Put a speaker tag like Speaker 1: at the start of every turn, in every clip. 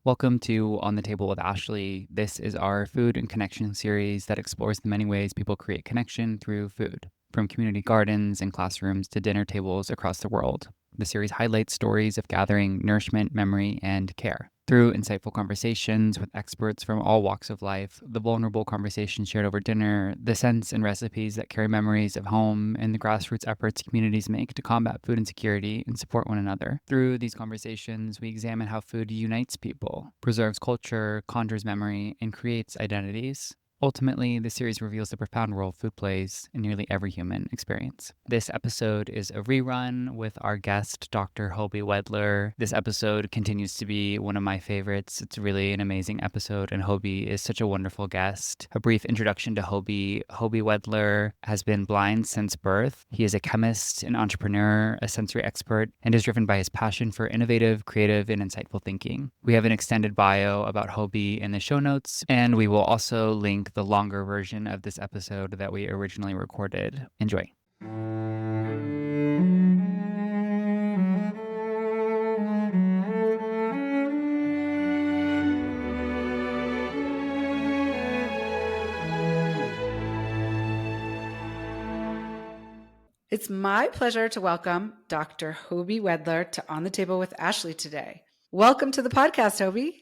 Speaker 1: Welcome to On the Table with Ashley. This is our food and connection series that explores the many ways people create connection through food, from community gardens and classrooms to dinner tables across the world. The series highlights stories of gathering nourishment, memory, and care. Through insightful conversations with experts from all walks of life, the vulnerable conversations shared over dinner, the scents and recipes that carry memories of home, and the grassroots efforts communities make to combat food insecurity and support one another. Through these conversations, we examine how food unites people, preserves culture, conjures memory, and creates identities. Ultimately, the series reveals the profound role food plays in nearly every human experience. This episode is a rerun with our guest, Dr. Hoby Wedler. This episode continues to be one of my favorites. It's really an amazing episode, and Hoby is such a wonderful guest. A brief introduction to Hoby. Hoby Wedler has been blind since birth. He is a chemist, an entrepreneur, a sensory expert, and is driven by his passion for innovative, creative, and insightful thinking. We have an extended bio about Hoby in the show notes, and we will also link the longer version of this episode that we originally recorded. Enjoy.
Speaker 2: It's my pleasure to welcome Dr. Hoby Wedler to On the Table with Ashley today. Welcome to the podcast, Hoby.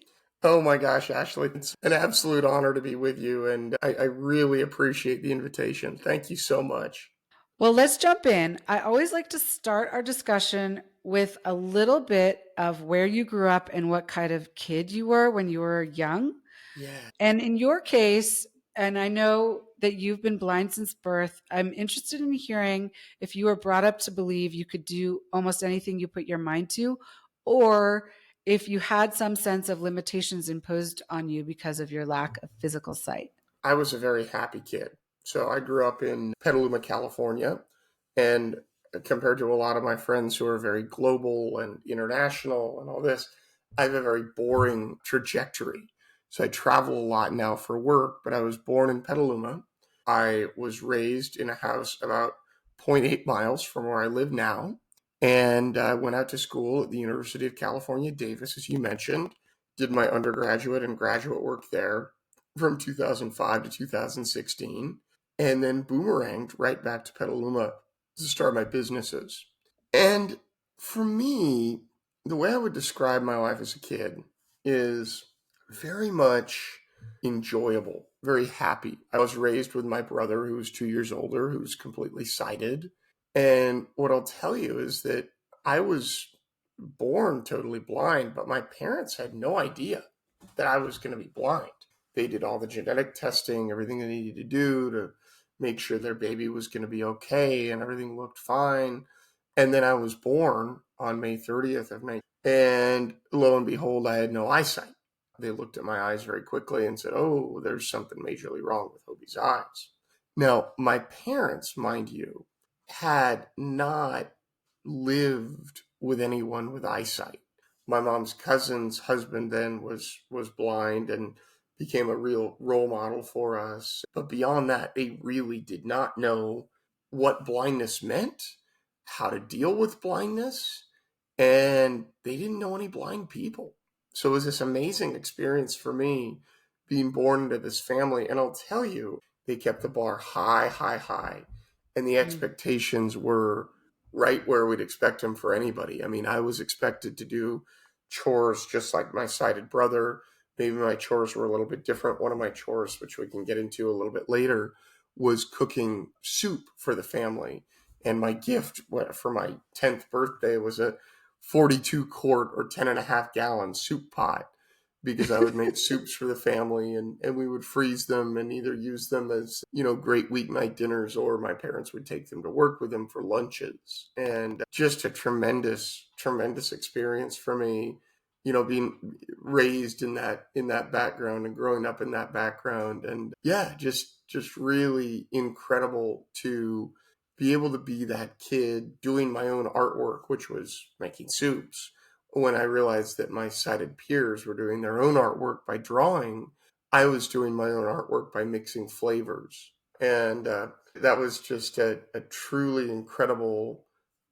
Speaker 3: Oh my gosh, Ashley, it's an absolute honor to be with you, and I really appreciate the invitation. Thank you so much.
Speaker 2: Well, let's jump in. I always like to start our discussion with a little bit of where you grew up and what kind of kid you were when you were young.
Speaker 3: Yeah.
Speaker 2: And in your case, and I know that you've been blind since birth, I'm interested in hearing if you were brought up to believe you could do almost anything you put your mind to, or if you had some sense of limitations imposed on you because of your lack of physical sight.
Speaker 3: I was a very happy kid. So I grew up in Petaluma, California, and compared to a lot of my friends who are very global and international and all this, I have a very boring trajectory. So I travel a lot now for work, but I was born in Petaluma. I was raised in a house about zero point 0.8 miles from where I live now. And I went out to school at the University of California, Davis, as you mentioned, did my undergraduate and graduate work there from 2005 to 2016, and then boomeranged right back to Petaluma to start my businesses. And for me, the way I would describe my life as a kid is very much enjoyable, very happy. I was raised with my brother, who was 2 years older, who was completely sighted. And what I'll tell you is that I was born totally blind, but my parents had no idea that I was going to be blind. They did all the genetic testing, everything they needed to do to make sure their baby was going to be okay, and everything looked fine. And then I was born on May 30th of 19, and lo and behold, I had no eyesight. They looked at my eyes very quickly and said, "Oh, there's something majorly wrong with Hoby's eyes." Now, my parents, mind you, had not lived with anyone with eyesight. My mom's cousin's husband then was blind and became a real role model for us. But beyond that, they really did not know what blindness meant, how to deal with blindness, and they didn't know any blind people. So it was this amazing experience for me being born into this family. And I'll tell you, they kept the bar high, high, high. And the expectations were right where we'd expect them for anybody. I mean, I was expected to do chores just like my sighted brother. Maybe my chores were a little bit different. One of my chores, which we can get into a little bit later, was cooking soup for the family. And my gift for my 10th birthday was a 42 quart or 10 and a half gallon soup pot, because I would make soups for the family, and we would freeze them and either use them as, great weeknight dinners, or my parents would take them to work with them for lunches. And just a tremendous, tremendous experience for me, being raised in that background and growing up in that background. And yeah, just really incredible to be able to be that kid doing my own artwork, which was making soups. When I realized that my sighted peers were doing their own artwork by drawing, I was doing my own artwork by mixing flavors. And that was just a truly incredible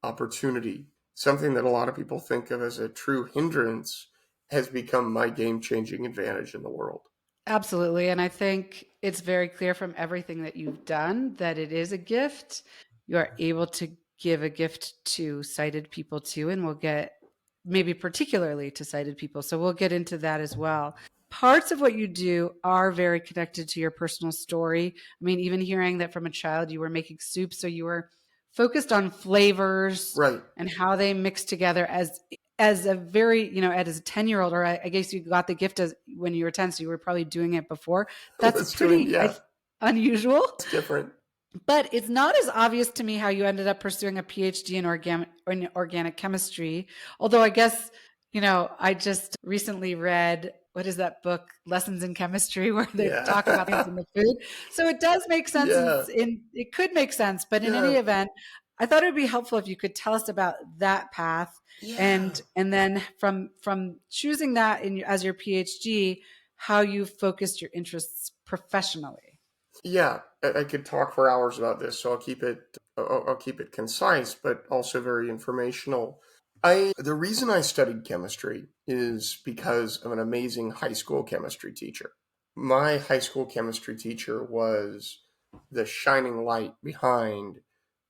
Speaker 3: opportunity. Something that a lot of people think of as a true hindrance has become my game-changing advantage in the world.
Speaker 2: Absolutely. And I think it's very clear from everything that you've done that it is a gift. You are able to give a gift to sighted people too, and we'll get maybe particularly to sighted people. So we'll get into that as well. Parts of what you do are very connected to your personal story. I mean, even hearing that from a child you were making soup, so you were focused on flavors
Speaker 3: Right.
Speaker 2: and how they mix together as a very, as a 10-year-old, or I guess you got the gift as when you were 10, so you were probably doing it before. That's
Speaker 3: Was doing,
Speaker 2: pretty
Speaker 3: yeah,
Speaker 2: unusual,
Speaker 3: it's different.
Speaker 2: but it's not as obvious to me how you ended up pursuing a PhD in organic chemistry. Although I guess, I just recently read, what is that book, Lessons in Chemistry, where they talk about things
Speaker 3: Yeah.
Speaker 2: in the food. So it does make sense,
Speaker 3: Yeah.
Speaker 2: it could make sense, but in any
Speaker 3: Yeah.
Speaker 2: event, I thought it would be helpful if you could tell us about that path,
Speaker 3: Yeah.
Speaker 2: and then from choosing that as your PhD, how you focused your interests professionally.
Speaker 3: Yeah. I could talk for hours about this, so I'll keep it concise, but also very informational. The reason I studied chemistry is because of an amazing high school chemistry teacher. My high school chemistry teacher was the shining light behind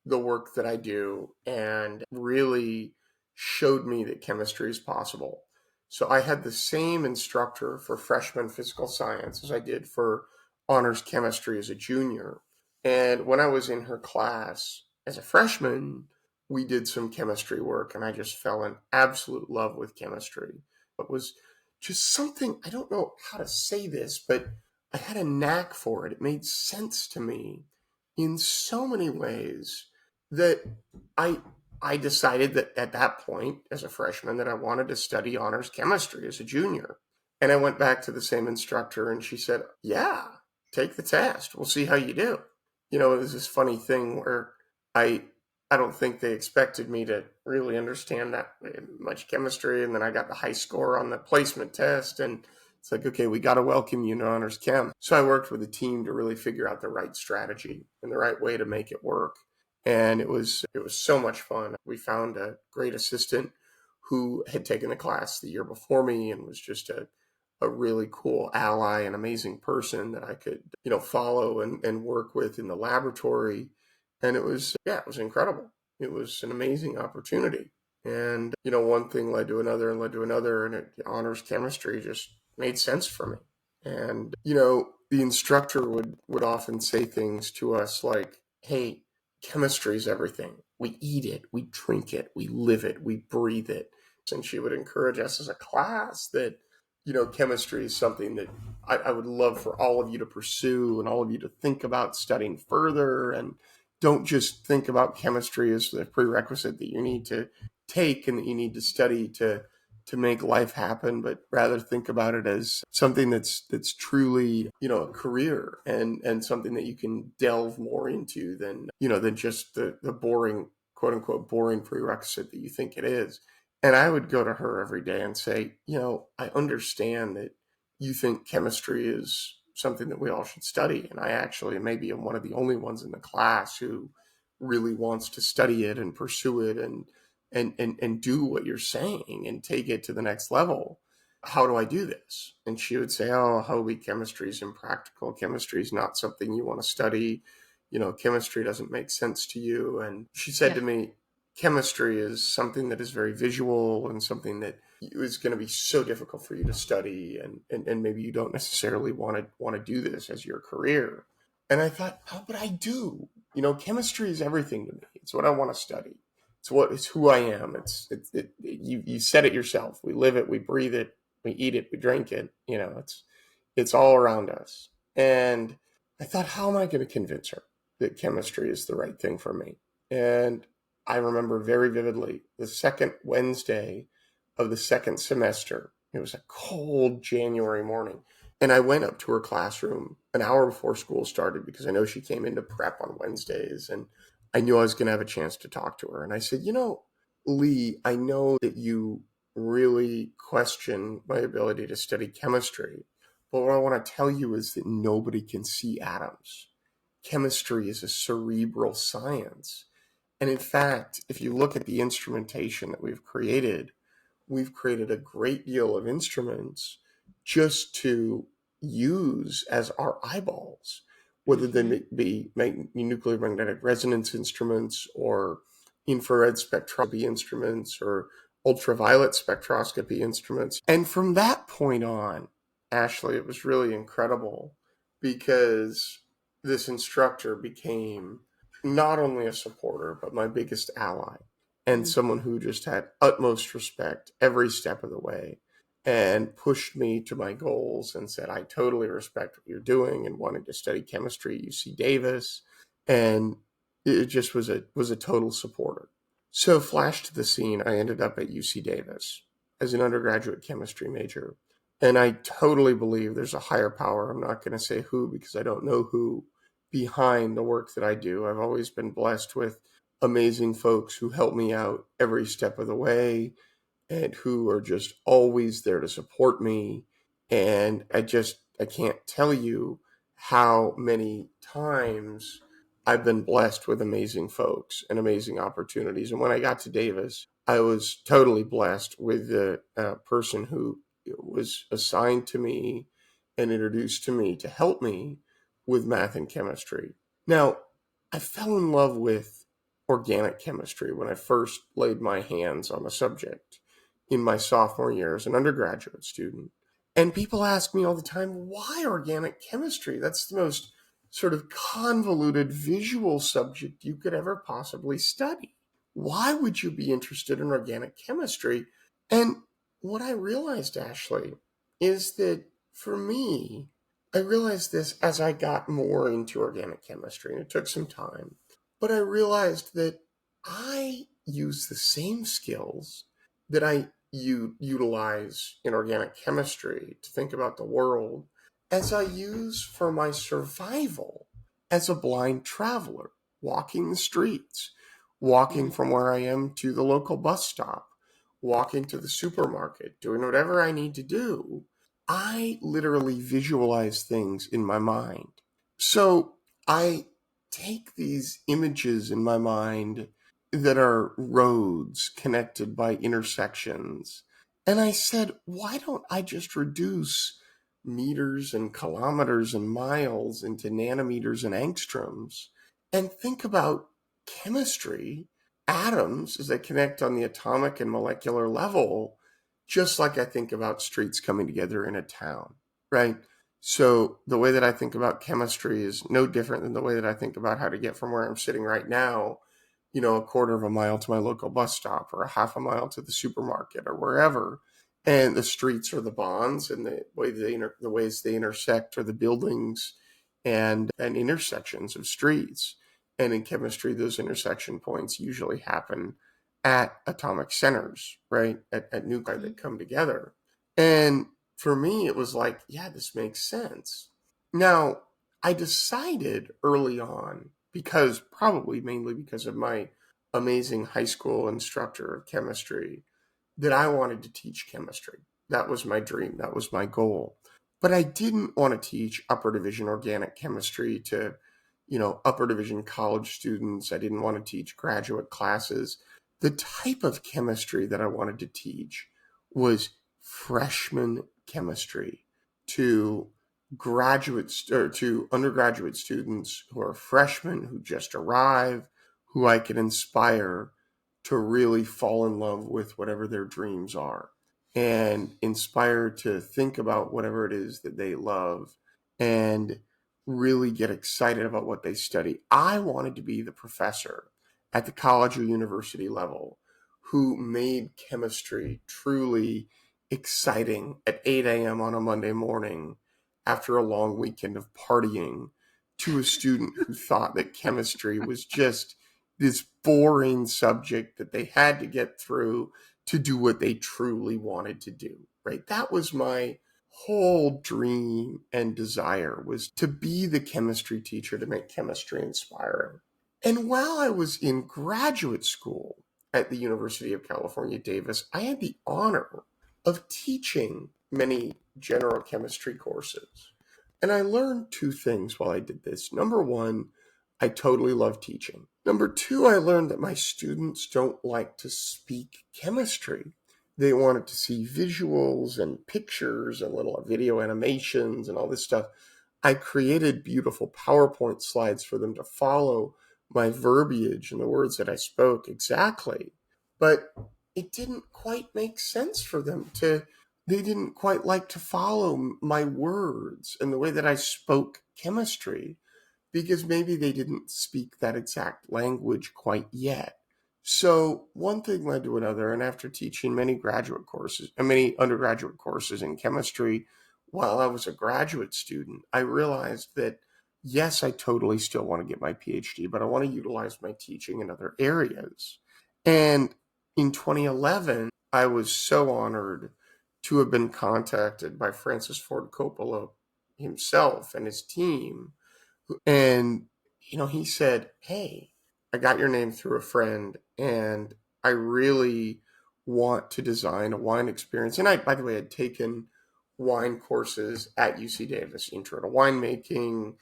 Speaker 3: the work that I do and really showed me that chemistry is possible. So I had the same instructor for freshman physical science as I did for honors chemistry as a junior. And when I was in her class as a freshman, we did some chemistry work and I just fell in absolute love with chemistry. It was just something, I don't know how to say this, but I had a knack for it. It made sense to me in so many ways that I I decided that at that point as a freshman that I wanted to study honors chemistry as a junior. And I went back to the same instructor and she said, "Yeah, take the test. We'll see how you do." It was this funny thing where I I don't think they expected me to really understand that much chemistry, and then I got the high score on the placement test and it's like, okay, we got to welcome you to honors chem. So I worked with a team to really figure out the right strategy and the right way to make it work. And it was so much fun. We found a great assistant who had taken the class the year before me and was just a really cool ally and amazing person that I could, follow and work with in the laboratory. And it was incredible. It was an amazing opportunity. And, one thing led to another and led to another. And honors chemistry just made sense for me. And, the instructor would often say things to us like, "Hey, chemistry is everything. We eat it, we drink it, we live it, we breathe it." And she would encourage us as a class that, chemistry is something that I would love for all of you to pursue and all of you to think about studying further. And don't just think about chemistry as the prerequisite that you need to take and that you need to study to make life happen, but rather think about it as something that's truly, a career and something that you can delve more into than just the boring, quote unquote, boring prerequisite that you think it is. And I would go to her every day and say, I understand that you think chemistry is something that we all should study. And I actually maybe am one of the only ones in the class who really wants to study it and pursue it and do what you're saying and take it to the next level. How do I do this? And she would say, "Oh, Hoby, chemistry is impractical. Chemistry is not something you want to study. Chemistry doesn't make sense to you." And she said
Speaker 2: Yeah.
Speaker 3: to me, "Chemistry is something that is very visual and something that is going to be so difficult for you to study, and maybe you don't necessarily want to do this as your career." And I thought, "Oh, but I do. Chemistry is everything to me. It's what I want to study. It's who I am. You said it yourself. We live it, we breathe it, we eat it, we drink it. It's all around us." And I thought, how am I going to convince her that chemistry is the right thing for me? And I remember very vividly the second Wednesday of the second semester. It was a cold January morning. And I went up to her classroom an hour before school started because I know she came in to prep on Wednesdays. And I knew I was going to have a chance to talk to her. And I said, "Lee, I know that you really question my ability to study chemistry. But what I want to tell you is that nobody can see atoms. Chemistry is a cerebral science. And in fact, if you look at the instrumentation that we've created, we've created a great deal of instruments just to use as our eyeballs, whether
Speaker 2: Mm-hmm.
Speaker 3: they be nuclear magnetic resonance instruments or infrared spectroscopy instruments or ultraviolet spectroscopy instruments. And from that point on, Ashley, it was really incredible because this instructor became not only a supporter, but my biggest ally and someone who just had utmost respect every step of the way and pushed me to my goals and said, I totally respect what you're doing and wanted to study chemistry at UC Davis. And it just was a total supporter. So flash to the scene, I ended up at UC Davis as an undergraduate chemistry major. And I totally believe there's a higher power. I'm not going to say who because I don't know who behind the work that I do. I've always been blessed with amazing folks who help me out every step of the way and who are just always there to support me. And I can't tell you how many times I've been blessed with amazing folks and amazing opportunities. And when I got to Davis, I was totally blessed with the person who was assigned to me and introduced to me to help me with math and chemistry. Now, I fell in love with organic chemistry when I first laid my hands on the subject in my sophomore year as an undergraduate student. And people ask me all the time, why organic chemistry? That's the most sort of convoluted visual subject you could ever possibly study. Why would you be interested in organic chemistry? And what I realized, Ashley, is that for me, I realized this as I got more into organic chemistry, and it took some time, but I realized that I use the same skills that I utilize in organic chemistry to think about the world as I use for my survival as a blind traveler, walking the streets, walking from where I am to the local bus stop, walking to the supermarket, doing whatever I need to do. I literally visualize things in my mind. So I take these images in my mind that are roads connected by intersections. And I said, why don't I just reduce meters and kilometers and miles into nanometers and angstroms and think about chemistry, atoms as they connect on the atomic and molecular level, just like I think about streets coming together in a town, right? So the way that I think about chemistry is no different than the way that I think about how to get from where I'm sitting right now, a quarter of a mile to my local bus stop or a half a mile to the supermarket or wherever. And the streets are the bonds and the ways they intersect are the buildings and intersections of streets. And in chemistry, those intersection points usually happen at atomic centers, right? At nuclei that come together. And for me, it was like, yeah, this makes sense. Now, I decided early on, probably mainly because of my amazing high school instructor of chemistry, that I wanted to teach chemistry. That was my dream. That was my goal. But I didn't want to teach upper division organic chemistry to, upper division college students. I didn't want to teach graduate classes. The type of chemistry that I wanted to teach was freshman chemistry to to undergraduate students who are freshmen who just arrive, who I can inspire to really fall in love with whatever their dreams are and inspire to think about whatever it is that they love and really get excited about what they study. I wanted to be the professor at the college or university level who made chemistry truly exciting at 8 a.m. on a Monday morning after a long weekend of partying to a student who thought that chemistry was just this boring subject that they had to get through to do what they truly wanted to do, right? That was my whole dream and desire, was to be the chemistry teacher to make chemistry inspiring. And while I was in graduate school at the University of California, Davis, I had the honor of teaching many general chemistry courses. And I learned two things while I did this. Number one, I totally love teaching. Number two, I learned that my students don't like to speak chemistry. they wanted to see visuals and pictures and little video animations and all this stuff. I created beautiful PowerPoint slides for them to follow my verbiage and the words that I spoke exactly. But it didn't quite make sense for them they didn't quite like to follow my words and the way that I spoke chemistry because maybe they didn't speak that exact language quite yet. So one thing led to another, and after teaching many graduate courses and many undergraduate courses in chemistry while I was a graduate student, I realized that yes, I totally still want to get my PhD, but I want to utilize my teaching in other areas. And in 2011, I was so honored to have been contacted by Francis Ford Coppola himself and his team, and, he said, "Hey, I got your name through a friend, and I really want to design a wine experience." And I, by the way, had taken wine courses at UC Davis, intro to winemaking,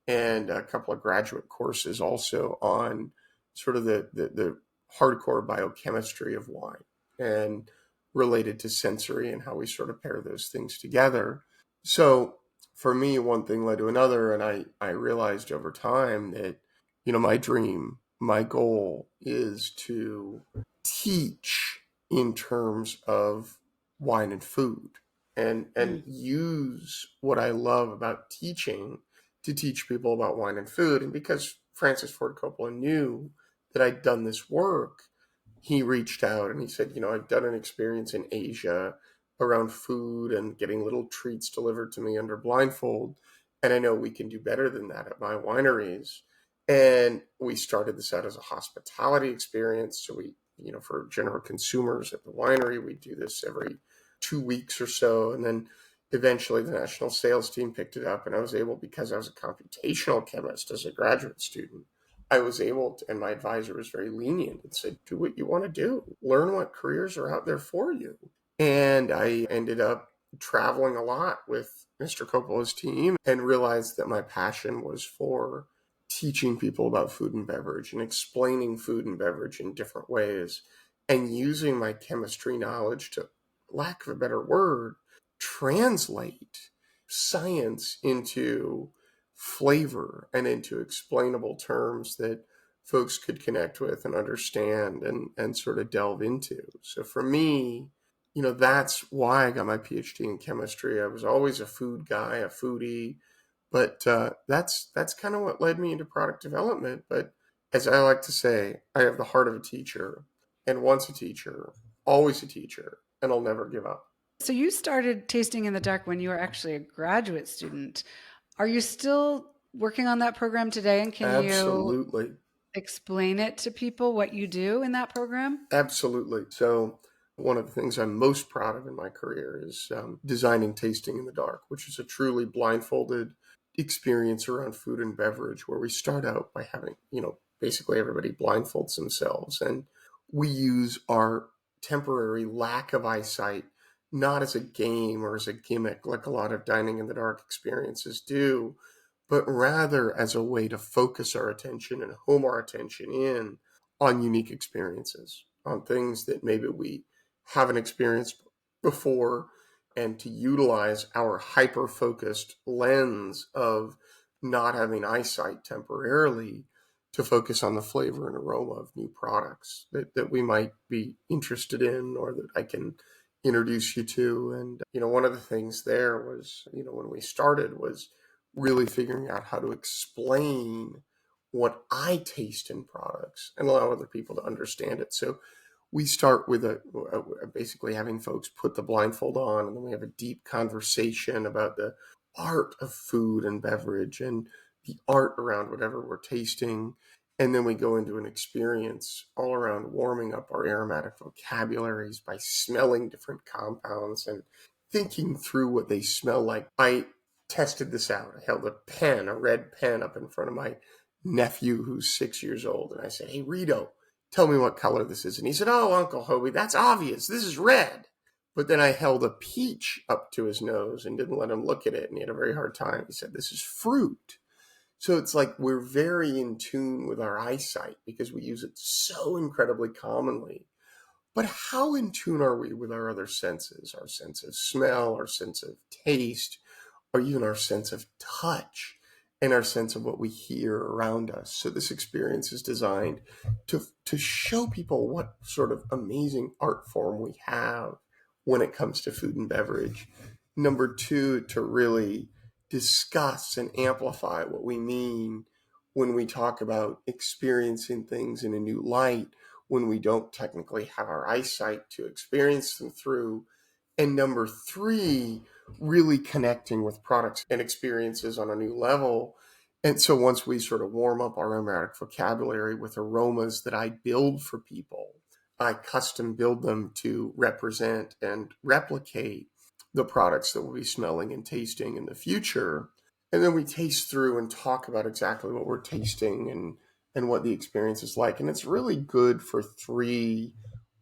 Speaker 3: and a couple of graduate courses also on sort of the hardcore biochemistry of wine and related to sensory and how we sort of pair those things together. So for me, one thing led to another, and I realized over time that, my dream, my goal is to teach in terms of wine and food and
Speaker 2: Mm.
Speaker 3: use what I love about teaching to teach people about wine and food. And because Francis Ford Coppola knew that I'd done this work, he reached out and he said, I've done an experience in Asia around food and getting little treats delivered to me under blindfold. And I know we can do better than that at my wineries. And we started this out as a hospitality experience. So we, for general consumers at the winery, we do this every 2 weeks or so. And then eventually the national sales team picked it up. And I was able, because I was a computational chemist as a graduate student, I was able to, and my advisor was very lenient and said, do what you want to do, learn what careers are out there for you. And I ended up traveling a lot with Mr. Coppola's team and realized that my passion was for teaching people about food and beverage and explaining food and beverage in different ways and using my chemistry knowledge to, lack of a better word, translate science into flavor and into explainable terms that folks could connect with and understand and sort of delve into. So for me, that's why I got my PhD in chemistry. I was always a food guy, a foodie, but that's kind of what led me into product development. But as I like to say, I have the heart of a teacher, and once a teacher, always a teacher, and I'll never give up.
Speaker 2: So you started tasting in the dark when you were actually a graduate student. Are you still working on that program today? And can you
Speaker 3: Absolutely.
Speaker 2: explain it to people what you do in that program?
Speaker 3: Absolutely. So, one of the things I'm most proud of in my career is designing Tasting in the Dark, which is a truly blindfolded experience around food and beverage where we start out by having, basically everybody blindfolds themselves. And we use our temporary lack of eyesight not as a game or as a gimmick like a lot of dining in the dark experiences do, but rather as a way to focus our attention and home our attention in on unique experiences, on things that maybe we haven't experienced before, and to utilize our hyper focused lens of not having eyesight temporarily to focus on the flavor and aroma of new products that we might be interested in or that I can introduce you to. And, one of the things there was, when we started was really figuring out how to explain what I taste in products and allow other people to understand it. So we start with basically having folks put the blindfold on, and then we have a deep conversation about the art of food and beverage and the art around whatever we're tasting. And then we go into an experience all around warming up our aromatic vocabularies by smelling different compounds and thinking through what they smell like. I tested this out. I held a red pen up in front of my nephew who's 6 years old. And I said, "Hey, Rito, tell me what color this is." And he said, "Oh, Uncle Hoby, that's obvious. This is red." But then I held a peach up to his nose and didn't let him look at it. And he had a very hard time. He said, "This is fruit." So it's like we're very in tune with our eyesight because we use it so incredibly commonly. But how in tune are we with our other senses, our sense of smell, our sense of taste, or even our sense of touch and our sense of what we hear around us? So this experience is designed to show people what sort of amazing art form we have when it comes to food and beverage. Number two, to really discuss and amplify what we mean when we talk about experiencing things in a new light, when we don't technically have our eyesight to experience them through. And number three, really connecting with products and experiences on a new level. And so once we sort of warm up our aromatic vocabulary with aromas that I build for people, I custom build them to represent and replicate the products that we'll be smelling and tasting in the future. And then we taste through and talk about exactly what we're tasting and what the experience is like. And it's really good for three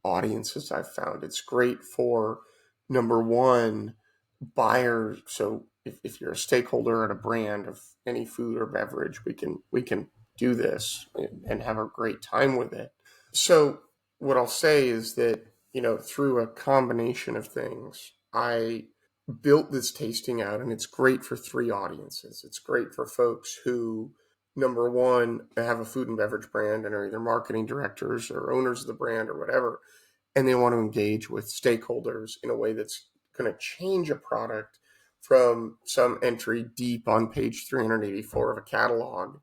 Speaker 3: audiences I've found. It's great for, number one, buyers. So if you're a stakeholder at a brand of any food or beverage, we can do this and have a great time with it. So what I'll say is that, through a combination of things, I built this tasting out, and it's great for three audiences. It's great for folks who, number one, have a food and beverage brand and are either marketing directors or owners of the brand or whatever, and they want to engage with stakeholders in a way that's going to change a product from some entry deep on page 384 of a catalog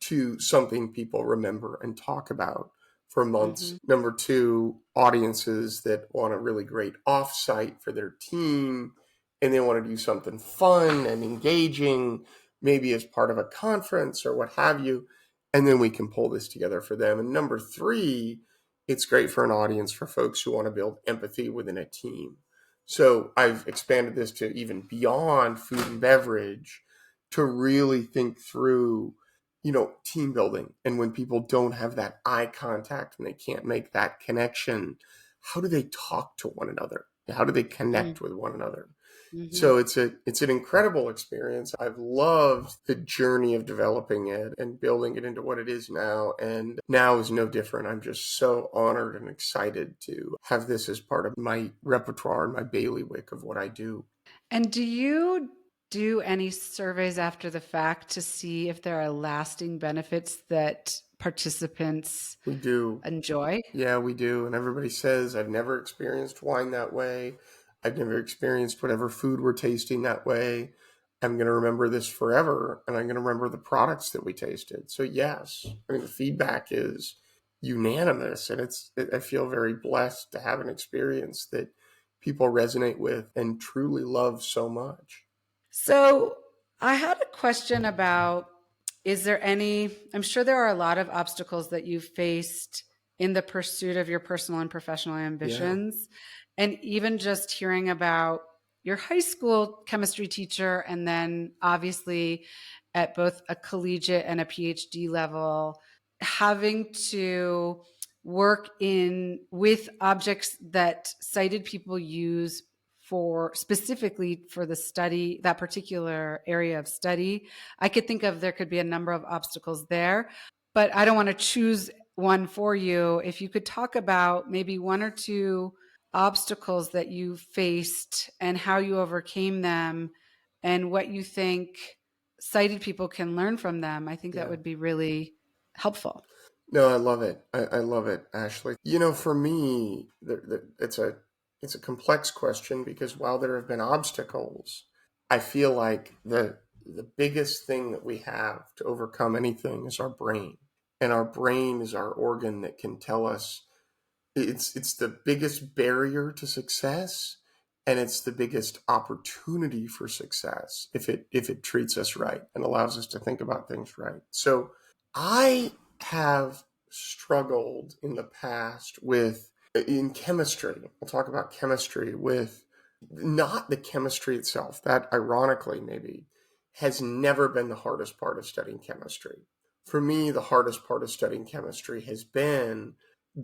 Speaker 3: to something people remember and talk about for months.
Speaker 2: Mm-hmm.
Speaker 3: Number two, audiences that want a really great offsite for their team and they want to do something fun and engaging, maybe as part of a conference or what have you. And then we can pull this together for them. And number three, it's great for an audience for folks who want to build empathy within a team. So I've expanded this to even beyond food and beverage to really think through, team building. And when people don't have that eye contact and they can't make that connection, how do they talk to one another? How do they connect with one another?
Speaker 2: Mm-hmm.
Speaker 3: So it's an incredible experience. I've loved the journey of developing it and building it into what it is now. And now is no different. I'm just so honored and excited to have this as part of my repertoire and my bailiwick of what I do.
Speaker 2: And do you do any surveys after the fact to see if there are lasting benefits that participants
Speaker 3: We do.
Speaker 2: enjoy?
Speaker 3: Yeah, we do. And everybody says, I've never experienced wine that way. I've never experienced whatever food we're tasting that way. I'm going to remember this forever, and I'm going to remember the products that we tasted. So yes, I mean, the feedback is unanimous, and I feel very blessed to have an experience that people resonate with and truly love so much.
Speaker 2: So I had a question about, is there any, I'm sure there are a lot of obstacles that you've faced in the pursuit of your personal and professional
Speaker 3: Yeah,
Speaker 2: ambitions. And even just hearing about your high school chemistry teacher, and then obviously at both a collegiate and a PhD level, having to work in with objects that sighted people use for specifically for the study, that particular area of study. I could think of, there could be a number of obstacles there, but I don't want to choose one for you. If you could talk about maybe one or two obstacles that you faced and how you overcame them and what you think sighted people can learn from them, I think that
Speaker 3: yeah.
Speaker 2: would be really helpful.
Speaker 3: No, I love it. I love it, Ashley. For me, it's a complex question because while there have been obstacles, I feel like the biggest thing that we have to overcome anything is our brain. And our brain is our organ that can tell us, it's the biggest barrier to success, and it's the biggest opportunity for success if it treats us right and allows us to think about things right. So I have struggled in the past with, in chemistry, I'll talk about chemistry, with not the chemistry itself. That, ironically, maybe has never been the hardest part of studying chemistry. For me, the hardest part of studying chemistry has been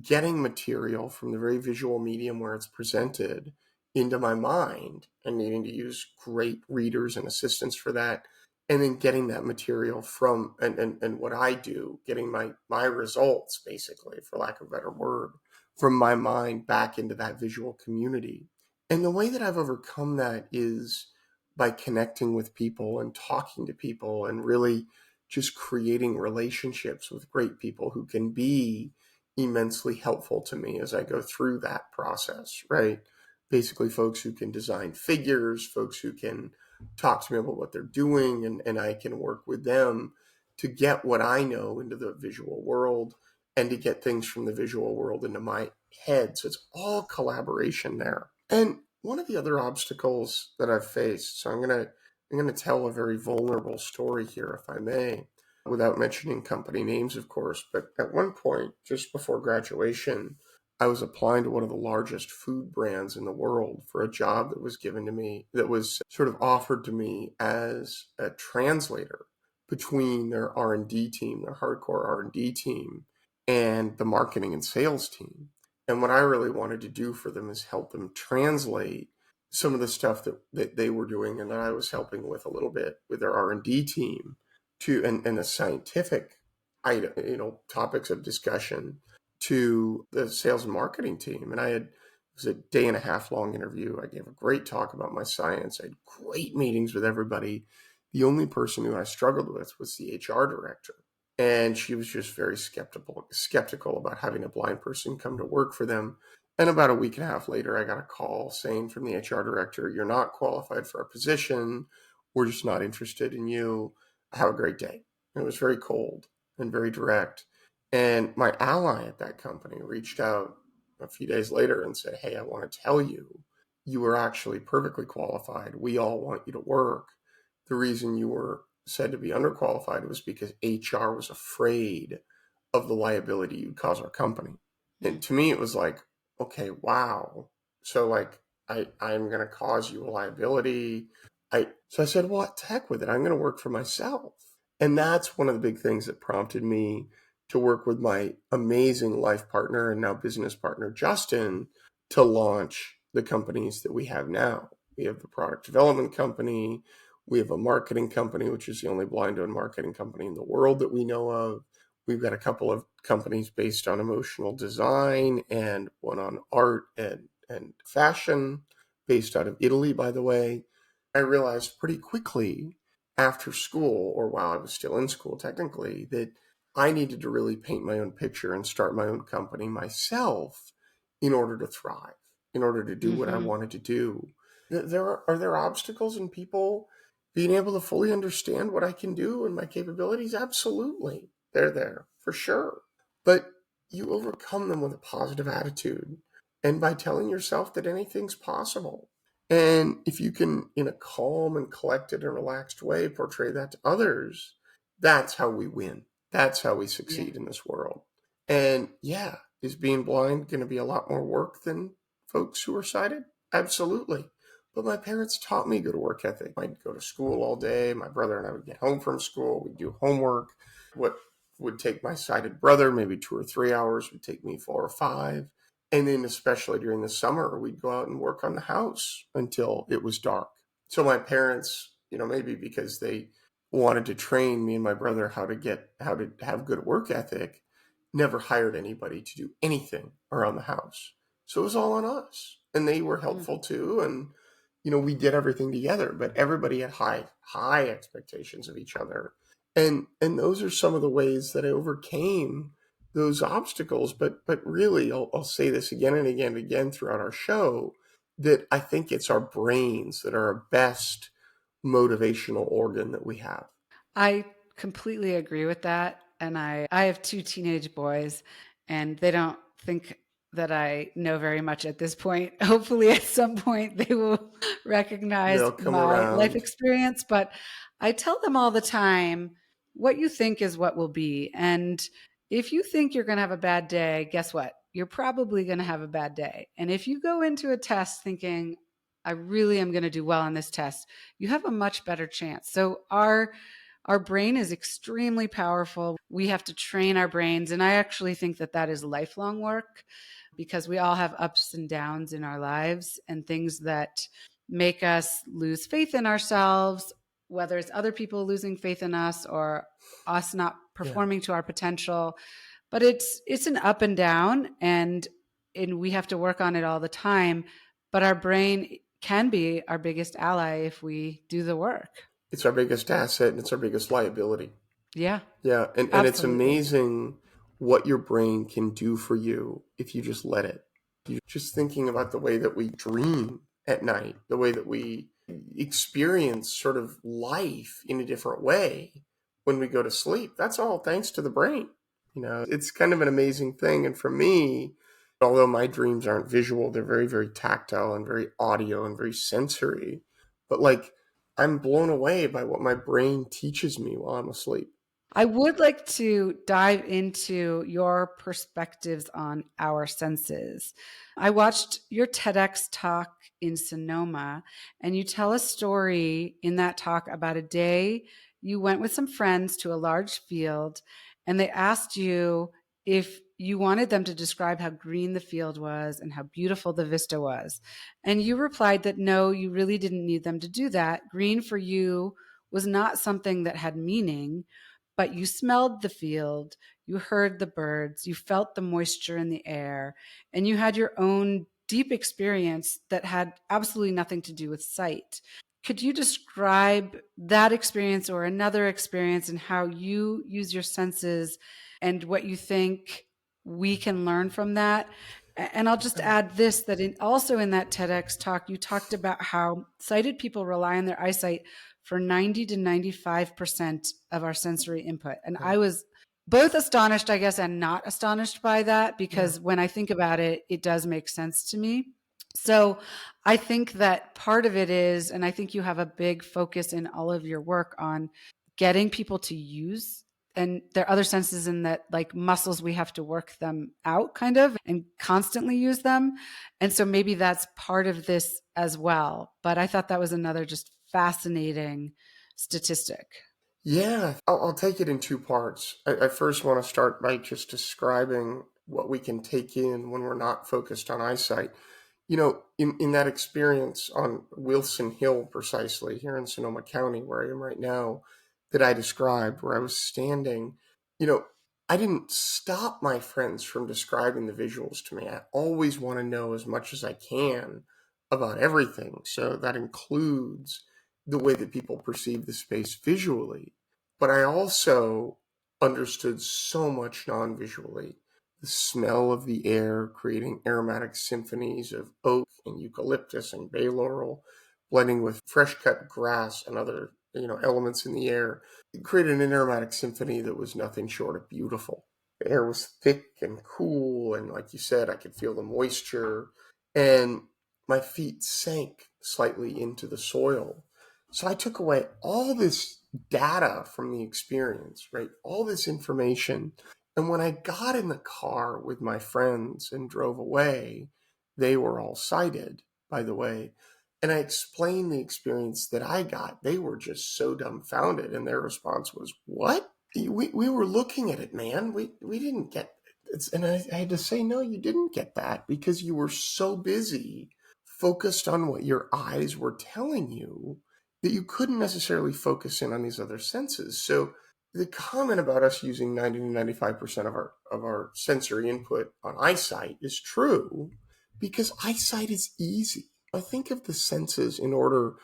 Speaker 3: getting material from the very visual medium where it's presented into my mind and needing to use great readers and assistants for that, and then getting that material from and what I do, getting my results, basically, for lack of a better word, from my mind back into that visual community. And the way that I've overcome that is by connecting with people and talking to people and really just creating relationships with great people who can be immensely helpful to me as I go through that process, right? Basically, folks who can design figures, folks who can talk to me about what they're doing, and I can work with them to get what I know into the visual world and to get things from the visual world into my head. So it's all collaboration there. And one of the other obstacles that I've faced, so I'm gonna tell a very vulnerable story here, if I may, without mentioning company names, of course. But at one point, just before graduation, I was applying to one of the largest food brands in the world for a job that was given to me, that was sort of offered to me as a translator between their R&D team, their hardcore R&D team, and the marketing and sales team. And what I really wanted to do for them is help them translate some of the stuff that they were doing and that I was helping with a little bit with their R&D team to and the scientific item, topics of discussion to the sales and marketing team. And it was a day and a half long interview. I gave a great talk about my science. I had great meetings with everybody. The only person who I struggled with was the HR director. And she was just very skeptical about having a blind person come to work for them. And about a week and a half later, I got a call saying from the HR director, "You're not qualified for our position. We're just not interested in you. Have a great day." And it was very cold and very direct. And my ally at that company reached out a few days later and said, "Hey, I want to tell you, you were actually perfectly qualified. We all want you to work. The reason you were said to be underqualified was because HR was afraid of the liability you'd cause our company." And to me, it was like, okay, wow. So like, I'm going to cause you a liability. So I said, well, what the heck with it? I'm going to work for myself. And that's one of the big things that prompted me to work with my amazing life partner and now business partner, Justin, to launch the companies that we have now. We have the product development company. We have a marketing company, which is the only blind-owned marketing company in the world that we know of. We've got a couple of companies based on emotional design and one on art and fashion, based out of Italy, by the way. I realized pretty quickly after school, or while I was still in school technically, that I needed to really paint my own picture and start my own company myself in order to thrive, in order to do what I
Speaker 2: Mm-hmm.
Speaker 3: wanted to do. Are there obstacles in people being able to fully understand what I can do and my capabilities? Absolutely. They're there for sure. But you overcome them with a positive attitude and by telling yourself that anything's possible. And if you can, in a calm and collected and relaxed way, portray that to others, that's how we win. That's how we
Speaker 2: Yeah.
Speaker 3: succeed in this world. And yeah, is being blind going to be a lot more work than folks who are sighted? Absolutely. But my parents taught me good work ethic. I'd go to school all day. My brother and I would get home from school. We'd do homework. What would take my sighted brother maybe 2 or 3 hours would take me 4 or 5. And then, especially during the summer, we'd go out and work on the house until it was dark. So my parents, maybe because they wanted to train me and my brother how to have good work ethic, never hired anybody to do anything around the house. So it was all on us. And they were
Speaker 2: Mm.
Speaker 3: helpful too. And, we did everything together, but everybody had high expectations of each other. And those are some of the ways that I overcame those obstacles. But really, I'll say this again and again and again throughout our show, that I think it's our brains that are our best motivational organ that we have.
Speaker 2: I completely agree with that. And I have two teenage boys, and they don't think that I know very much at this point. Hopefully, at some point, they will recognize
Speaker 3: They'll come
Speaker 2: my life
Speaker 3: around.
Speaker 2: experience. But I tell them all the time, what you think is what will be. And if you think you're going to have a bad day, guess what? You're probably going to have a bad day. And if you go into a test thinking, I really am going to do well on this test, you have a much better chance. So our brain is extremely powerful. We have to train our brains. And I actually think that that is lifelong work, because we all have ups and downs in our lives and things that make us lose faith in ourselves, whether it's other people losing faith in us or us not
Speaker 3: Yeah.
Speaker 2: performing to our potential. But it's an up and down. And and we have to work on it all the time. But our brain can be our biggest ally if we do the work.
Speaker 3: It's our biggest asset and it's our biggest liability.
Speaker 2: Yeah,
Speaker 3: Yeah, and it's
Speaker 2: absolutely.
Speaker 3: amazing what your brain can do for you if you just let it. You're just thinking about the way that we dream at night, the way that we experience sort of life in a different way when we go to sleep. That's all thanks to the brain. It's kind of an amazing thing. And for me, although my dreams aren't visual, they're very, very tactile and very audio and very sensory. But like, I'm blown away by what my brain teaches me while I'm asleep.
Speaker 2: I would like to dive into your perspectives on our senses. I watched your TEDx talk in Sonoma, and you tell a story in that talk about a day you went with some friends to a large field, and they asked you if you wanted them to describe how green the field was and how beautiful the vista was. And you replied that no, you really didn't need them to do that. Green for you was not something that had meaning, but you smelled the field, you heard the birds, you felt the moisture in the air, and you had your own deep experience that had absolutely nothing to do with sight. Could you describe that experience or another experience and how you use your senses and what you think we can learn from that? And I'll just add this, that also in that TEDx talk, you talked about how sighted people rely on their eyesight for 90 to 95% of our sensory input. And
Speaker 3: Yeah.
Speaker 2: I was both astonished, I guess, and not astonished by that,
Speaker 3: Yeah.
Speaker 2: because when I think about it, it does make sense to me. So I think that part of it is, and I think you have a big focus in all of your work on getting people to use, and there are other senses in that, like muscles, we have to work them out kind of and constantly use them. And so maybe that's part of this as well. But I thought that was another just fascinating statistic.
Speaker 3: Yeah, I'll take it in two parts. I first want to start by just describing what we can take in when we're not focused on eyesight. In that experience on Wilson Hill, precisely here in Sonoma County, where I am right now, that I described, where I was standing, you know, I didn't stop my friends from describing the visuals to me. I always want to know as much as I can about everything. So that includes the way that people perceive the space visually. But I also understood so much non visually, the smell of the air, creating aromatic symphonies of oak and eucalyptus and bay laurel, blending with fresh cut grass and other elements in the air. It created an aromatic symphony that was nothing short of beautiful. The air was thick and cool, and like you said, I could feel the moisture, and my feet sank slightly into the soil. So I took away all this data from the experience, right? All this information, and when I got in the car with my friends and drove away, they were all sighted, by the way. And I explained the experience that I got. They were just so dumbfounded. And their response was, "What? We were looking at it, man. We didn't get it." And I had to say, "No, you didn't get that because you were so busy focused on what your eyes were telling you that you couldn't necessarily focus in on these other senses." So the comment about us using 90 to 95% of our sensory input on eyesight is true because eyesight is easy. I think of the senses in order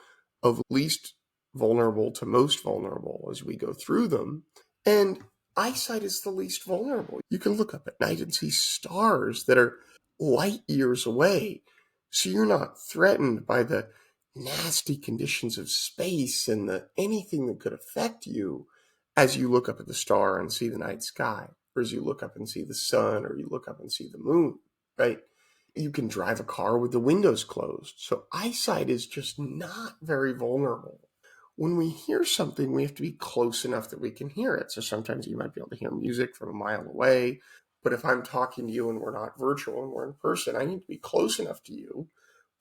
Speaker 3: of least vulnerable to most vulnerable as we go through them. And eyesight is the least vulnerable. You can look up at night and see stars that are light years away. So you're not threatened by the nasty conditions of space and anything that could affect you as you look up at the star and see the night sky, or as you look up and see the sun, or you look up and see the moon, right? You can drive a car with the windows closed. So eyesight is just not very vulnerable. When we hear something, we have to be close enough that we can hear it. So sometimes you might be able to hear music from a mile away. But if I'm talking to you and we're not virtual and we're in person, I need to be close enough to you,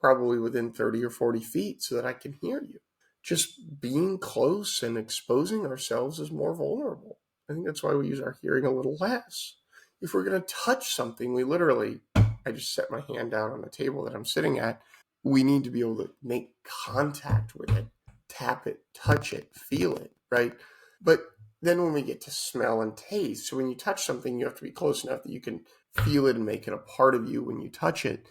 Speaker 3: probably within 30 or 40 feet, so that I can hear you. Just being close and exposing ourselves is more vulnerable. I think that's why we use our hearing a little less. If we're going to touch something, I just set my hand down on the table that I'm sitting at. We need to be able to make contact with it, tap it, touch it, feel it, right? But then when we get to smell and taste, so when you touch something, you have to be close enough that you can feel it and make it a part of you when you touch it.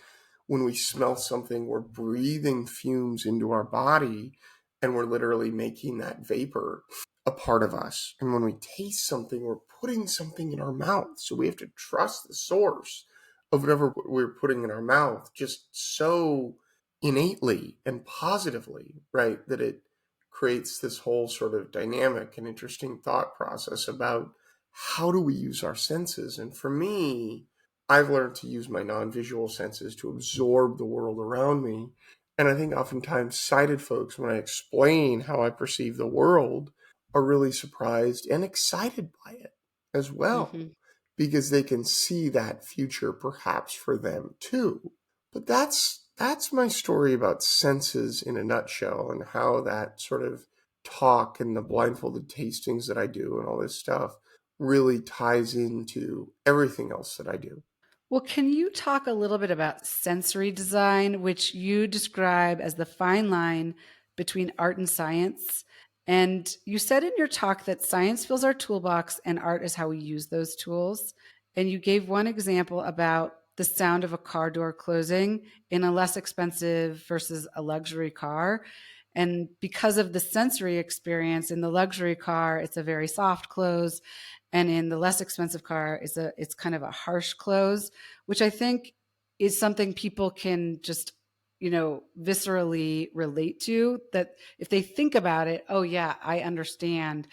Speaker 3: When we smell something, we're breathing fumes into our body, and we're literally making that vapor a part of us. And when we taste something, we're putting something in our mouth. So we have to trust the source of whatever we're putting in our mouth just so innately and positively, right? That it creates this whole sort of dynamic and interesting thought process about how do we use our senses. And for me, I've learned to use my non-visual senses to absorb the world around me. And I think oftentimes sighted folks, when I explain how I perceive the world, are really surprised and excited by it as well,
Speaker 2: Mm-hmm.
Speaker 3: because they can see that future perhaps for them too. But that's my story about senses in a nutshell, and how that sort of talk and the blindfolded tastings that I do and all this stuff really ties into everything else that I do.
Speaker 2: Well, can you talk a little bit about sensory design, which you describe as the fine line between art and science? And you said in your talk that science fills our toolbox and art is how we use those tools. And you gave one example about the sound of a car door closing in a less expensive versus a luxury car. And because of the sensory experience in the luxury car, it's a very soft close. And in the less expensive car, it's kind of a harsh close, which I think is something people can just, viscerally relate to. That if they think about it, oh yeah, I understand.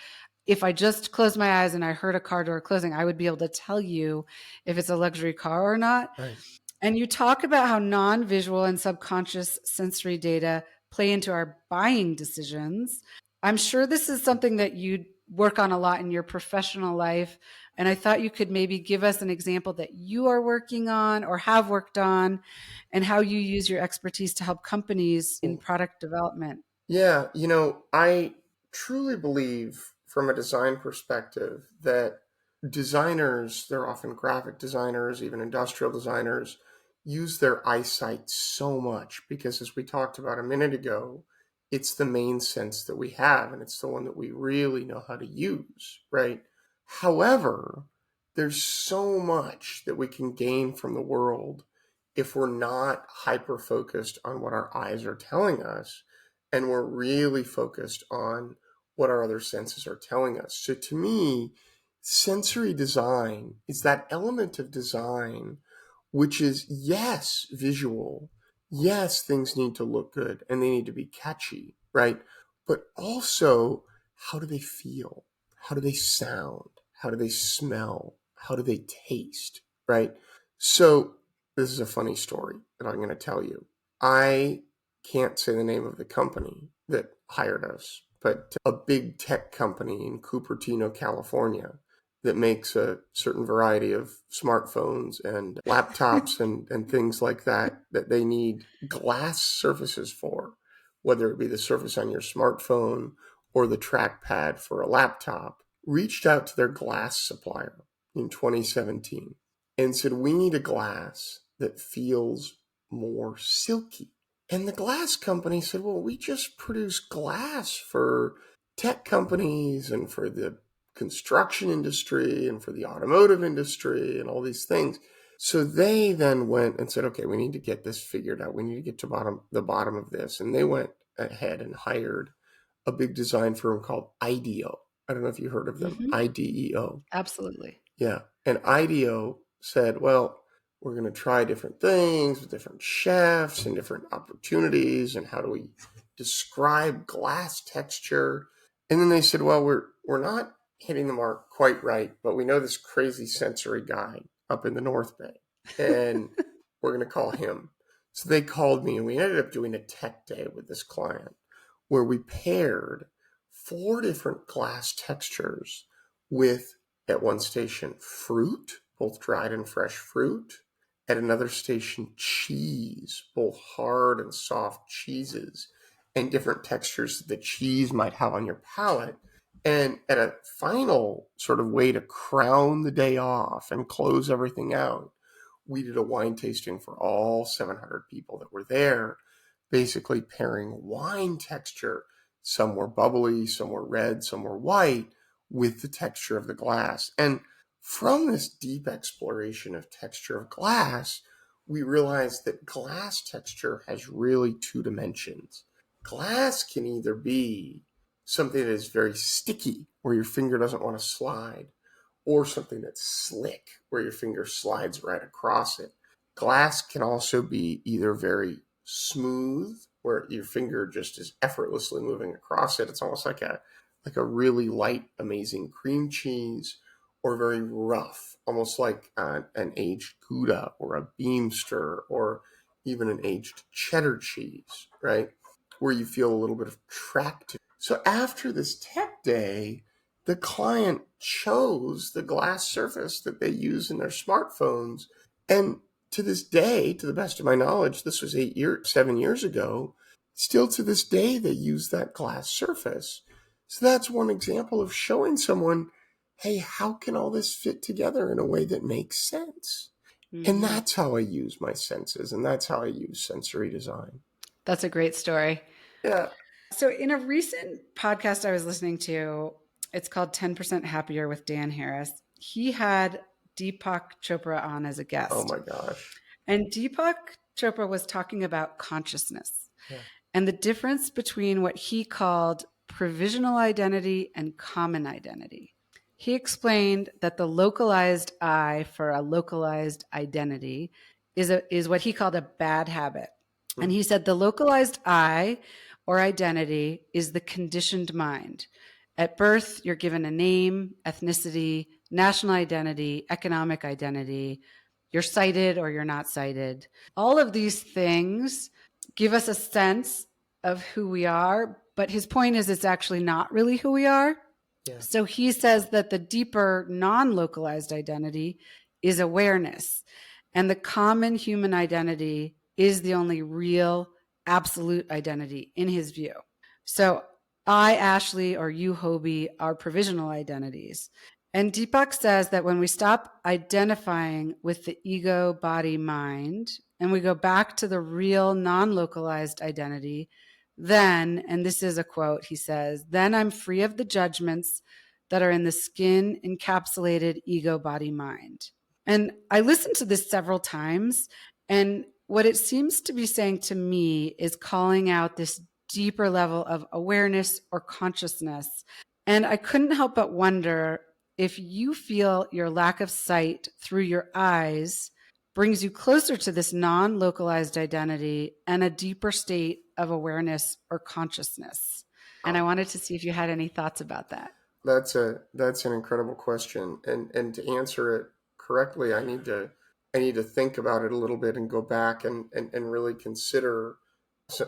Speaker 2: If I just closed my eyes and I heard a car door closing, I would be able to tell you if it's a luxury car or not.
Speaker 3: Right.
Speaker 2: And you talk about how non-visual and subconscious sensory data play into our buying decisions. I'm sure this is something that you work on a lot in your professional life. And I thought you could maybe give us an example that you are working on or have worked on, and how you use your expertise to help companies in product development.
Speaker 3: Yeah, I truly believe from a design perspective that designers, they're often graphic designers, even industrial designers, use their eyesight so much because, as we talked about a minute ago, it's the main sense that we have, and it's the one that we really know how to use, right? However, there's so much that we can gain from the world if we're not hyper focused on what our eyes are telling us, and we're really focused on what our other senses are telling us. So to me, sensory design is that element of design which is, yes, visual. Yes, things need to look good and they need to be catchy, right? But also, how do they feel? How do they sound? How do they smell? How do they taste, right? So, this is a funny story that I'm going to tell you. I can't say the name of the company that hired us, but a big tech company in Cupertino, California, that makes a certain variety of smartphones and laptops and things like that they need glass surfaces for, whether it be the surface on your smartphone or the trackpad for a laptop, reached out to their glass supplier in 2017 and said, we need a glass that feels more silky. And the glass company said, well, we just produce glass for tech companies and for the construction industry and for the automotive industry and all these things. So they then went and said, okay, we need to get this figured out. We need to get to the bottom of this. And they went ahead and hired a big design firm called IDEO. I don't know if you heard of them,
Speaker 2: Mm-hmm.
Speaker 3: IDEO.
Speaker 2: Absolutely.
Speaker 3: Yeah. And IDEO said, well, we're going to try different things with different chefs and different opportunities. And how do we describe glass texture? And then they said, well, we're not hitting the mark quite right, but we know this crazy sensory guy up in the North Bay, and we're going to call him. So they called me, and we ended up doing a tech day with this client where we paired 4 different glass textures with, at one station, fruit, both dried and fresh fruit. At another station, cheese, both hard and soft cheeses, and different textures that the cheese might have on your palate. And at a final sort of way to crown the day off and close everything out, we did a wine tasting for all 700 people that were there, basically pairing wine texture. Some were bubbly, some were red, some were white, with the texture of the glass. And From this deep exploration of texture of glass, we realized that glass texture has really two dimensions. Glass can either be something that is very sticky, where your finger doesn't want to slide, or something that's slick, where your finger slides right across it. Glass can also be either very smooth, where your finger just is effortlessly moving across it. It's almost like a really light, amazing cream cheese, or very rough, almost like an aged Gouda or a Beamster or even an aged cheddar cheese, right? Where you feel a little bit of track to. So after this tech day, the client chose the glass surface that they use in their smartphones. And to this day, to the best of my knowledge, this was 7 years ago, still to this day, they use that glass surface. So that's one example of showing someone, hey, how can all this fit together in a way that makes sense? And
Speaker 2: Mm-hmm.
Speaker 3: that's how I use my senses, and that's how I use sensory design.
Speaker 2: That's a great story.
Speaker 3: Yeah.
Speaker 2: So, in a recent podcast I was listening to, it's called 10% Happier with Dan Harris. He had Deepak Chopra on as a
Speaker 3: Oh
Speaker 2: guest.
Speaker 3: my gosh.
Speaker 2: And Deepak Chopra was talking about consciousness
Speaker 3: Yeah.
Speaker 2: and the difference between what he called provisional identity and common identity. He explained that the localized I for a localized identity is what he called a bad habit. And he said the localized I or identity is the conditioned mind. At birth, you're given a name, ethnicity, national identity, economic identity. You're cited or you're not cited. All of these things give us a sense of who we are, but his point is it's actually not really who we are.
Speaker 3: Yeah.
Speaker 2: So he says that the deeper non-localized identity is awareness, and the common human identity is the only real absolute identity in his view. So I, Ashley, or you, Hoby, are provisional identities. And Deepak says that when we stop identifying with the ego, body, mind, and we go back to the real non-localized identity, then, and this is a quote, he says, then I'm free of the judgments that are in the skin encapsulated ego, body, mind. And I listened to this several times, and what it seems to be saying to me is calling out this deeper level of awareness or consciousness. And I couldn't help but wonder if you feel your lack of sight through your eyes brings you closer to this non-localized identity and a deeper state of awareness or consciousness. And I wanted to see if you had any thoughts about that.
Speaker 3: That's an incredible question, and to answer it correctly, I need to think about it a little bit and go back and really consider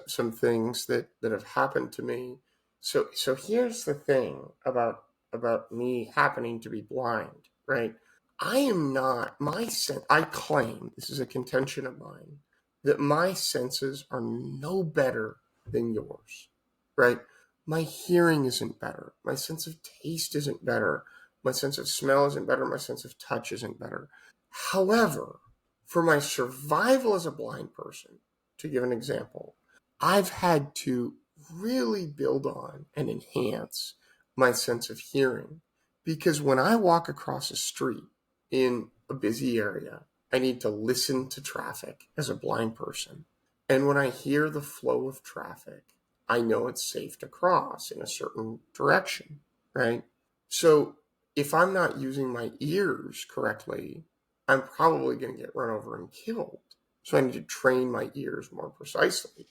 Speaker 3: some things that have happened to me. So here's the thing about me happening to be blind, right? I am not my sense. I claim, this is a contention of mine, that my senses are no better than yours, right? My hearing isn't better. My sense of taste isn't better. My sense of smell isn't better. My sense of touch isn't better. However, for my survival as a blind person, to give an example, I've had to really build on and enhance my sense of hearing, because when I walk across a street in a busy area, I need to listen to traffic as a blind person. And when I hear the flow of traffic, I know it's safe to cross in a certain direction, right? So if I'm not using my ears correctly, I'm probably going to get run over and killed. So I need to train my ears more precisely.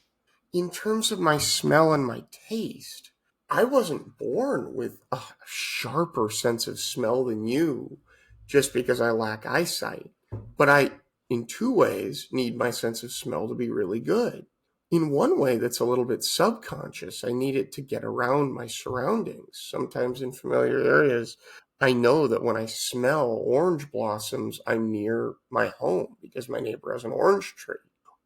Speaker 3: In terms of my smell and my taste, I wasn't born with a sharper sense of smell than you just because I lack eyesight. But I, in two ways, need my sense of smell to be really good. In one way that's a little bit subconscious, I need it to get around my surroundings. Sometimes in familiar areas, I know that when I smell orange blossoms, I'm near my home because my neighbor has an orange tree.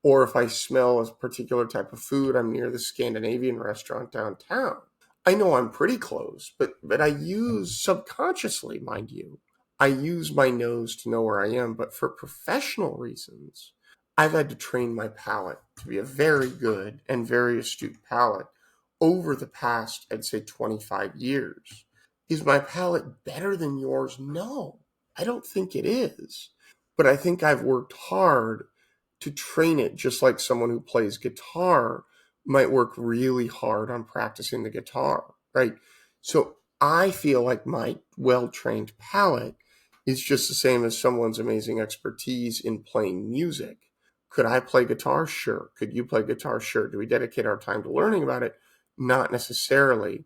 Speaker 3: Or if I smell a particular type of food, I'm near the Scandinavian restaurant downtown. I know I'm pretty close, but I use subconsciously, mind you, I use my nose to know where I am. But for professional reasons, I've had to train my palate to be a very good and very astute palate over the past, I'd say, 25 years. Is my palate better than yours? No. I don't think it is. But I think I've worked hard to train it, just like someone who plays guitar might work really hard on practicing the guitar, right? So I feel like my well-trained palate is just the same as someone's amazing expertise in playing music. Could I play guitar? Sure. Could you play guitar? Sure. Do we dedicate our time to learning about it? Not necessarily.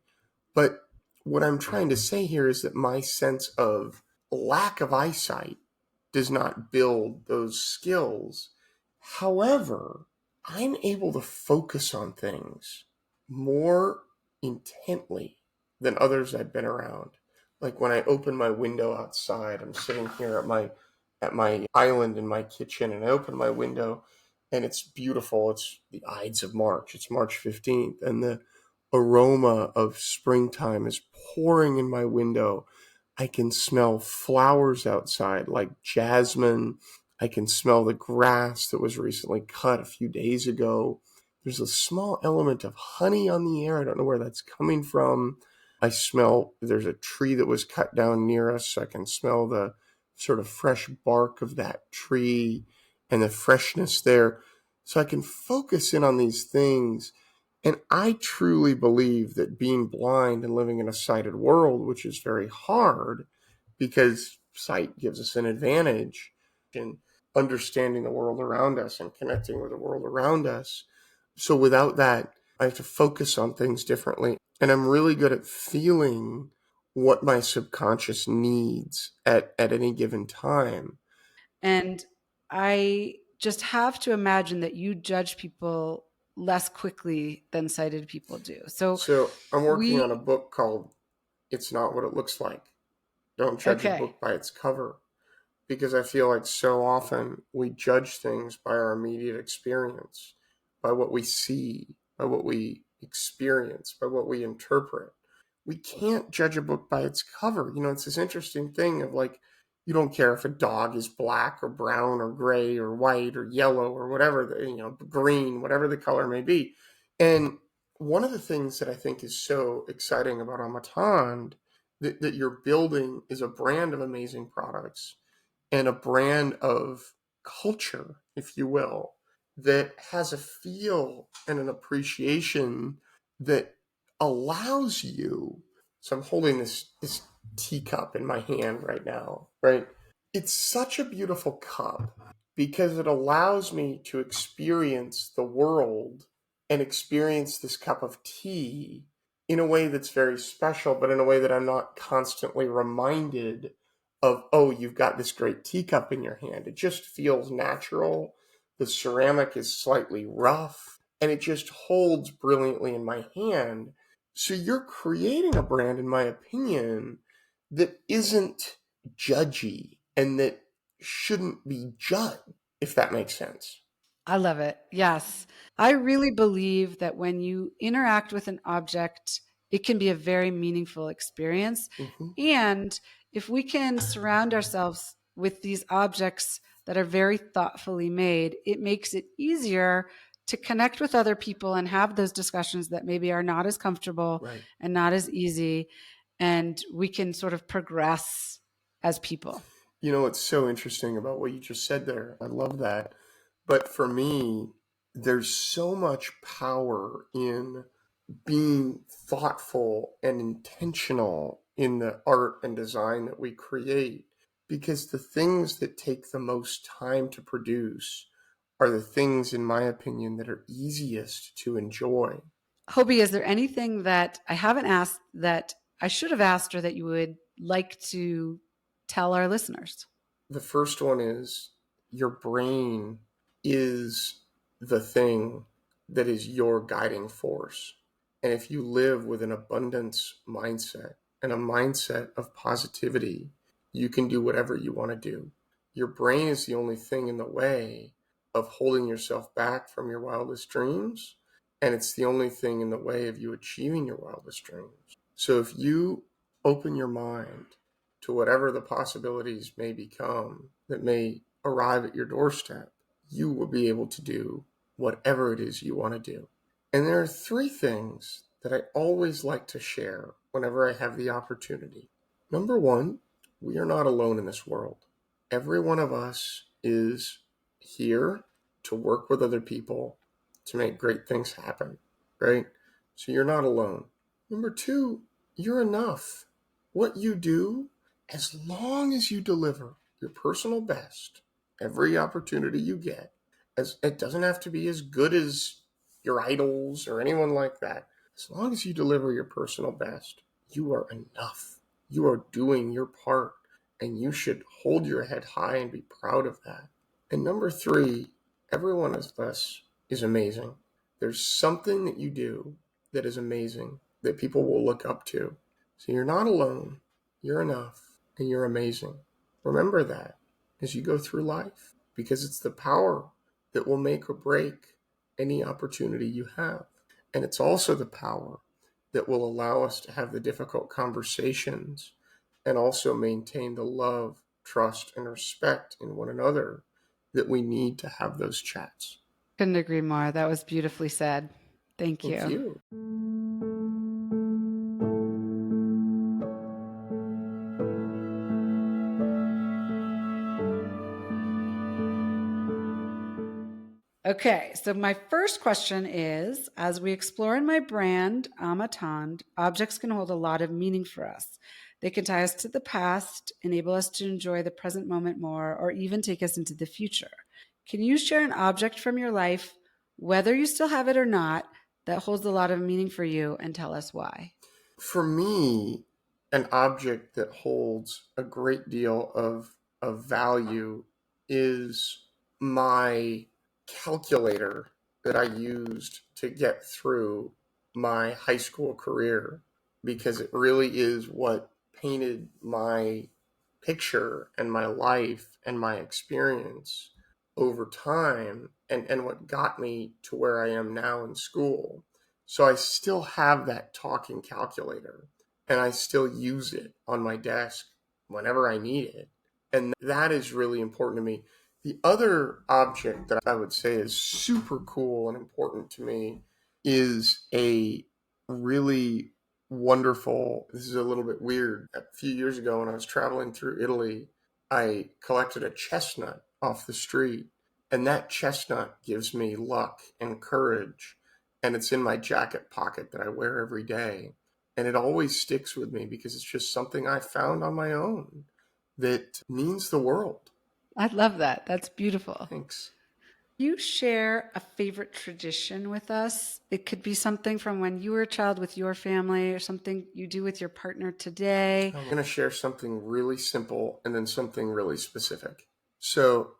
Speaker 3: But what I'm trying to say here is that my sense of lack of eyesight does not build those skills. However, I'm able to focus on things more intently than others I've been around. Like when I open my window outside, I'm sitting here at my island in my kitchen, and I open my window and it's beautiful. It's the Ides of March. It's March 15th, and the aroma of springtime is pouring in my window. I can smell flowers outside like jasmine. I can smell the grass that was recently cut a few days ago. There's a small element of honey on the air. I don't know where that's coming from. I smell there's a tree that was cut down near us, so I can smell the sort of fresh bark of that tree and the freshness there. So I can focus in on these things. And I truly believe that being blind and living in a sighted world, which is very hard because sight gives us an advantage in understanding the world around us and connecting with the world around us. So without that, I have to focus on things differently. And I'm really good at feeling what my subconscious needs at any given time.
Speaker 2: And I just have to imagine that you judge people less quickly than sighted people do. So
Speaker 3: So I'm working on a
Speaker 2: we,
Speaker 3: book called It's Not What It Looks Like. Don't judge a
Speaker 2: okay.
Speaker 3: book by its cover. Because I feel like so often we judge things by our immediate experience, by what we see, by what we experience, by what we interpret. We can't judge a book by its cover. It's this interesting thing of like, you don't care if a dog is black or brown or gray or white or yellow or whatever, green, whatever the color may be. And one of the things that I think is so exciting about Amatand that you're building is a brand of amazing products and a brand of culture, if you will, that has a feel and an appreciation that allows you. So I'm holding this teacup in my hand right now, right? It's such a beautiful cup because it allows me to experience the world and experience this cup of tea in a way that's very special, but in a way that I'm not constantly reminded of, oh, you've got this great teacup in your hand. It just feels natural. The ceramic is slightly rough and it just holds brilliantly in my hand. So you're creating a brand, in my opinion, that isn't judgy and that shouldn't be judged, if that makes sense.
Speaker 2: I love it. Yes. I really believe that when you interact with an object, it can be a very meaningful experience.
Speaker 3: Mm-hmm.
Speaker 2: And if we can surround ourselves with these objects that are very thoughtfully made, it makes it easier to connect with other people and have those discussions that maybe are not as comfortable
Speaker 3: Right.
Speaker 2: and not as easy. And we can sort of progress as people.
Speaker 3: What's so interesting about what you just said there? I love that. But for me, there's so much power in being thoughtful and intentional in the art and design that we create, because the things that take the most time to produce are the things, in my opinion, that are easiest to enjoy.
Speaker 2: Hoby, is there anything that I haven't asked that I should have asked or that you would like to tell our listeners?
Speaker 3: The first one is your brain is the thing that is your guiding force. And if you live with an abundance mindset and a mindset of positivity, you can do whatever you want to do. Your brain is the only thing in the way of holding yourself back from your wildest dreams. And it's the only thing in the way of you achieving your wildest dreams. So if you open your mind to whatever the possibilities may become that may arrive at your doorstep, you will be able to do whatever it is you want to do. And there are three things that I always like to share whenever I have the opportunity. Number one, we are not alone in this world. Every one of us is here to work with other people to make great things happen, right? So you're not alone. Number two, you're enough. What you do, as long as you deliver your personal best every opportunity you get, as it doesn't have to be as good as your idols or anyone like that. As long as you deliver your personal best, you are enough. You are doing your part, and you should hold your head high and be proud of that. And number three, every one of us is amazing. There's something that you do that is amazing that people will look up to. So you're not alone. You're enough, and you're amazing. Remember that as you go through life, because it's the power that will make or break any opportunity you have. And it's also the power that will allow us to have the difficult conversations and also maintain the love, trust, and respect in one another that we need to have those chats.
Speaker 2: Couldn't agree more. That was beautifully said. Thank
Speaker 3: Thank
Speaker 2: you.
Speaker 3: you.
Speaker 2: Okay, so my first question is, as we explore in my brand, Amatand, objects can hold a lot of meaning for us. They can tie us to the past, enable us to enjoy the present moment more, or even take us into the future. Can you share an object from your life, whether you still have it or not, that holds a lot of meaning for you, and tell us why?
Speaker 3: For me, an object that holds a great deal of value is my calculator that I used to get through my high school career, because it really is what painted my picture and my life and my experience over time, and what got me to where I am now in school. So I still have that talking calculator, and I still use it on my desk whenever I need it. And that is really important to me. The other object that I would say is super cool and important to me is a really wonderful, this is a little bit weird. A few years ago when I was traveling through Italy, I collected a chestnut off the street, and that chestnut gives me luck and courage, and it's in my jacket pocket that I wear every day. And it always sticks with me because it's just something I found on my own that means the world.
Speaker 2: I love that. That's beautiful.
Speaker 3: Thanks.
Speaker 2: You share a favorite tradition with us. It could be something from when you were a child with your family or something you do with your partner today.
Speaker 3: I'm going to share something really simple and then something really specific. So,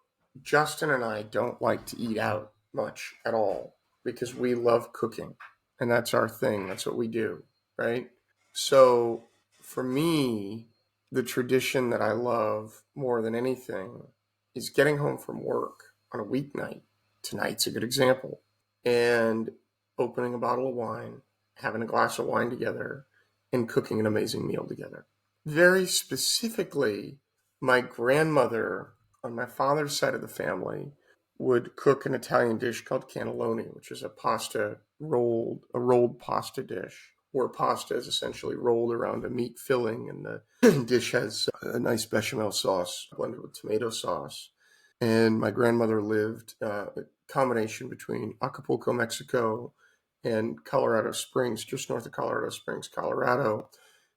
Speaker 3: Justin and I don't like to eat out much at all because we love cooking, and that's our thing. That's what we do, right? So, for me, the tradition that I love more than anything is getting home from work on a weeknight. Tonight's a good example. And opening a bottle of wine, having a glass of wine together, and cooking an amazing meal together. Very specifically, my grandmother on my father's side of the family would cook an Italian dish called cannelloni, which is a rolled pasta dish, where pasta is essentially rolled around a meat filling, and the dish has a nice bechamel sauce blended with tomato sauce. And my grandmother lived a combination between Acapulco, Mexico, and Colorado Springs, just north of Colorado Springs, Colorado.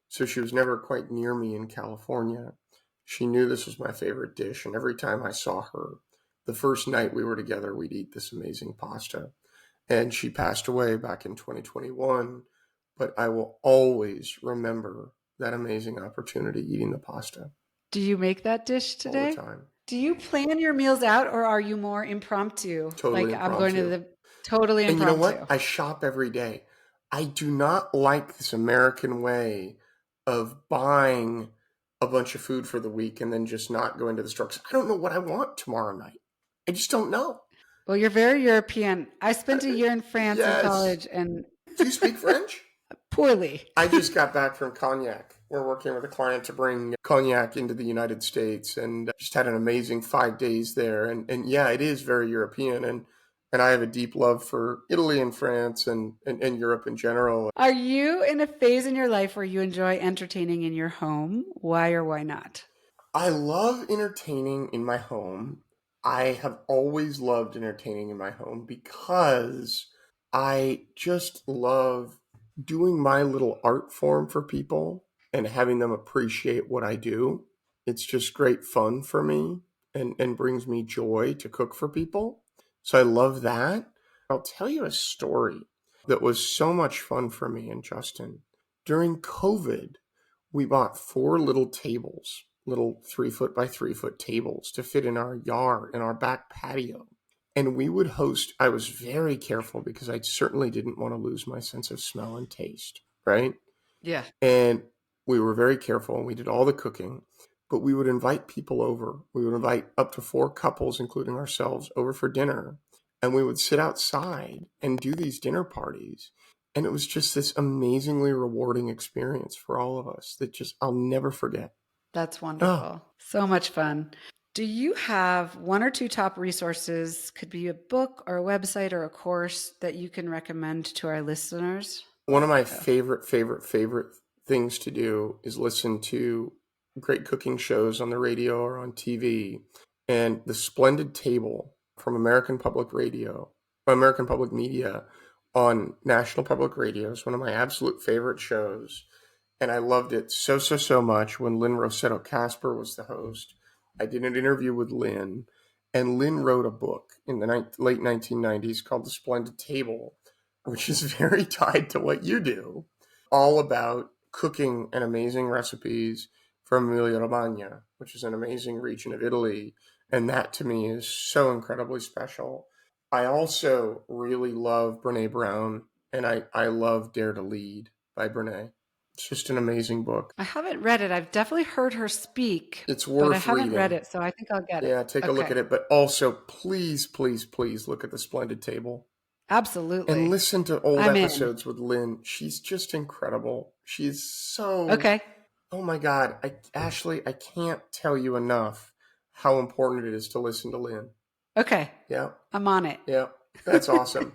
Speaker 3: So she was never quite near me in California. She knew this was my favorite dish, and every time I saw her, the first night we were together, we'd eat this amazing pasta. And she passed away back in 2021, but I will always remember that amazing opportunity eating the pasta
Speaker 2: Do you make that dish
Speaker 3: all the
Speaker 2: today?
Speaker 3: time.
Speaker 2: Do you plan your meals out or are you more impromptu?
Speaker 3: Totally
Speaker 2: Like I'm going to
Speaker 3: impromptu.
Speaker 2: the totally
Speaker 3: And you know
Speaker 2: impromptu.
Speaker 3: what? I shop every day. I do not like this American way of buying a bunch of food for the week and then just not going to the store. 'Cause I don't know what I want tomorrow night. I just don't know.
Speaker 2: Well, you're very European. I spent a year in France in
Speaker 3: Yes.
Speaker 2: college and
Speaker 3: Do you speak French?
Speaker 2: poorly.
Speaker 3: I just got back from Cognac. We're working with a client to bring Cognac into the United States, and just had an amazing 5 days there. And yeah, it is very European. And I have a deep love for Italy and France and Europe in general.
Speaker 2: Are you in a phase in your life where you enjoy entertaining in your home? Why or why not?
Speaker 3: I love entertaining in my home. I have always loved entertaining in my home because I just love doing my little art form for people and having them appreciate what I do. It's just great fun for me and brings me joy to cook for people. So I love that. I'll tell you a story that was so much fun for me and Justin. During COVID, we bought 4 little tables, little 3 foot by 3 foot tables to fit in our yard, in our back patio. And we would host, I was very careful because I certainly didn't want to lose my sense of smell and taste, right?
Speaker 2: Yeah.
Speaker 3: And we were very careful and we did all the cooking, but we would invite people over. We would invite up to 4 couples, including ourselves, over for dinner. And we would sit outside and do these dinner parties. And it was just this amazingly rewarding experience for all of us that just I'll never forget.
Speaker 2: That's
Speaker 3: Oh,
Speaker 2: wonderful. So much fun. Do you have 1 or 2 top resources, could be a book or a website or a course that you can recommend to our listeners?
Speaker 3: one of my favorite things to do is listen to great cooking shows on the radio or on TV. And The Splendid Table from American Public Radio, American Public Media on National Public Radio is one of my absolute favorite shows. And I loved it so much when Lynn Rossetto Casper was the host. I did an interview with Lynn, and Lynn wrote a book in the late 1990s called The Splendid Table, which is very tied to what you do, all about cooking and amazing recipes from Emilia-Romagna, which is an amazing region of Italy. And that to me is so incredibly special. I also really love Brene Brown, and I love Dare to Lead by Brene. It's just an amazing book.
Speaker 2: I haven't read it. I've definitely heard her speak,
Speaker 3: It's
Speaker 2: but I
Speaker 3: worth
Speaker 2: haven't read
Speaker 3: reading.
Speaker 2: it, so I think I'll get it.
Speaker 3: Yeah, take a look
Speaker 2: Okay.
Speaker 3: at it. But also, please look at The Splendid Table. And
Speaker 2: Absolutely.
Speaker 3: listen to old
Speaker 2: I'm in.
Speaker 3: episodes with Lynn. She's just incredible. She's so,
Speaker 2: Okay.
Speaker 3: oh my God. Ashley, I can't tell you enough how important it is to listen to Lynn.
Speaker 2: Okay.
Speaker 3: Yeah,
Speaker 2: I'm on it.
Speaker 3: yeah. That's awesome.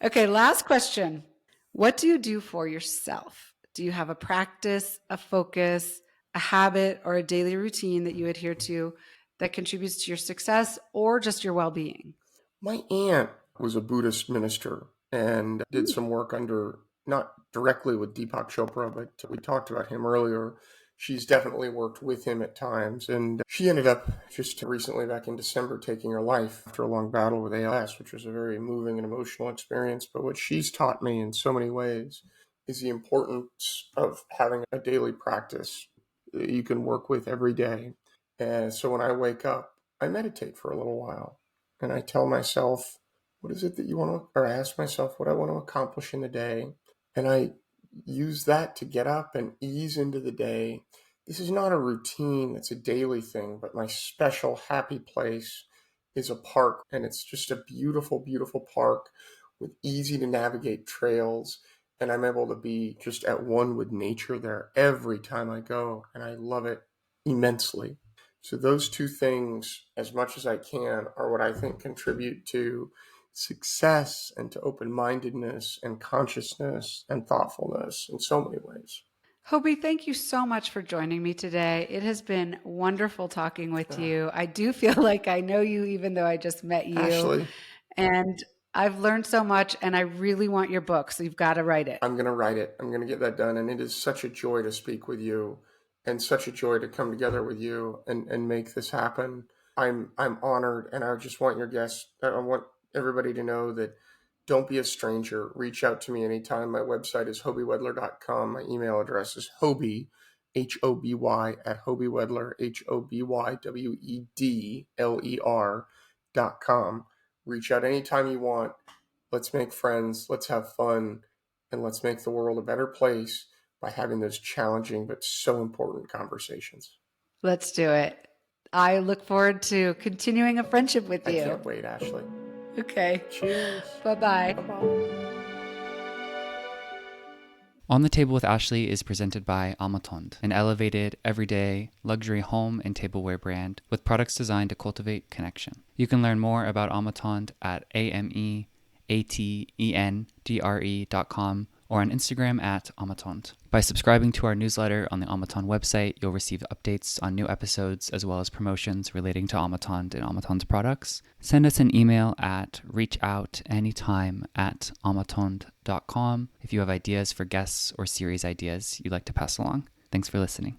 Speaker 2: Okay, last question. What do you do for yourself? Do you have a practice, a focus, a habit, or a daily routine that you adhere to that contributes to your success or just your well-being?
Speaker 3: My aunt was a Buddhist minister and did some work under, not directly with Deepak Chopra, but we talked about him earlier. She's definitely worked with him at times. And she ended up just recently, back in December, taking her life after a long battle with ALS, which was a very moving and emotional experience. But what she's taught me in so many ways is the importance of having a daily practice that you can work with every day. And so when I wake up, I meditate for a little while. And I tell myself, what is it that you want to, or I ask myself what I want to accomplish in the day. And I use that to get up and ease into the day. This is not a routine, it's a daily thing, but my special happy place is a park. And it's just a beautiful park with easy to navigate trails. And I'm able to be just at one with nature there every time I go. And I love it immensely. So those 2 things, as much as I can, are what I think contribute to success and to open-mindedness and consciousness and thoughtfulness in so many ways.
Speaker 2: Hoby, thank you so much for joining me today. It has been wonderful talking with you. I do feel like I know you, even though I just met you.
Speaker 3: Ashley,
Speaker 2: And I've learned so much, and I really want your book, so you've got to write it.
Speaker 3: I'm going to write it. I'm going to get that done. And it is such a joy to speak with you and such a joy to come together with you and make this happen. I'm honored, and I just want I want everybody to know that don't be a stranger. Reach out to me anytime. My website is hobywedler.com. My email address is Hoby, Hoby, at Hobywedler, HOBYWEDLER.com. Reach out anytime you want. Let's make friends. Let's have fun. And let's make the world a better place by having those challenging but so important conversations.
Speaker 2: Let's do it. I look forward to continuing a friendship with you.
Speaker 3: I can't wait, Ashley.
Speaker 2: Okay.
Speaker 3: Cheers.
Speaker 2: Bye-bye.
Speaker 3: Bye-bye.
Speaker 1: On the Table with Ashley is presented by Almatonde, an elevated, everyday, luxury home and tableware brand with products designed to cultivate connection. You can learn more about Almatonde at ametendre.com or on Instagram at Amatant. By subscribing to our newsletter on the Amatant website, you'll receive updates on new episodes as well as promotions relating to Amatant and Amatant's products. Send us an email at reachoutanytime@amatant.com if you have ideas for guests or series ideas you'd like to pass along. Thanks for listening.